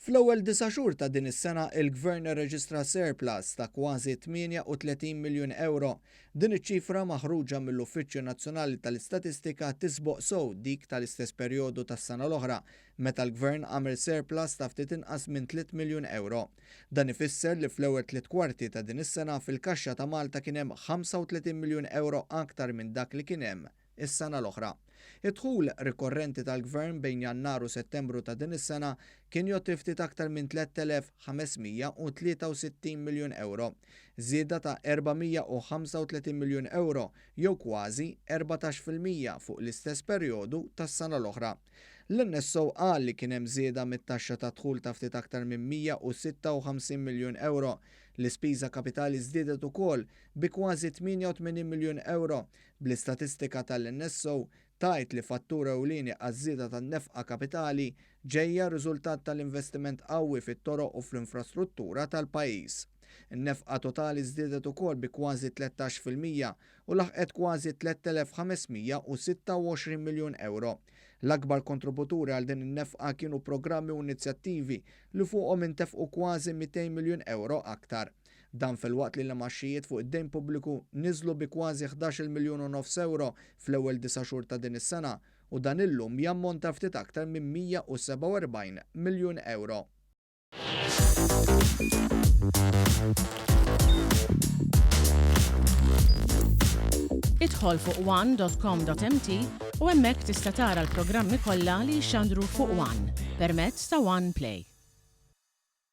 Fl-ewwel 9 xhur ta' din is-sena il-Gvern irreġistra surplus ta' kważi 38 miljun euro. Din iċ-ċifra maħruġa mill-Uffiċċju Nazzjonali tal-Istatistika tisboq sew dik tal-istess perjodu tas-sena l-oħra, meta l-Gvern għamel surplus ta' ftit inqas minn 3 miljun euro. Dan ifisser li fl-ewwel 3 kwarti ta' din is-sena fil-Kaxxa ta' Malta kien hemm 35 miljun euro aktar minn dak li kien hemm is-sena l-oħra. Id-dħul rikorrenti tal-Gvern bejn Jannar u Settembru ta' din is-sena kien jotti ftit aktar minn 3563 miljun euro, żieda ta' 435 miljun euro jew kważi 14% fuq l-istess perjodu tas-sena l-oħra. L-NSO qal li kien hemm żieda mit-taxxa ta' dħul ta' ftit aktar minn 156 miljun euro. L-ispiża kapitali żdiedet ukoll bi kważi 88 miljun euro. Bl-istatistika tal-NSO tajt li fattura ewlieni għaż-żieda tan-nefqa kapitali ġejja riżultat tal-investiment qawwi fit-toroq u fl-infrastruttura tal-pajjiż. In-nefqa totali żdiedet ukoll bi kważi 13% u laħqet kważi 3526 miljun euro. L-akbar kontributuri għal din in-nefqa kienu programmi u inizjattivi li fuqhom intefqu kważi 200 miljun euro aktar. Dan fil-waqt li l-imaxxijiet fuq id-dejn pubbliku niżlu bi kważi 11 miljun u nofs euro fl-ewwel 9 xhur ta' din is-sena u dan illum jammonta ftit aktar minn 147 miljun euro. Idħol fuq one.com.mt u hemmhekk tista' tara l-programmi kollha li jxandru fuq One permezz ta' One Play.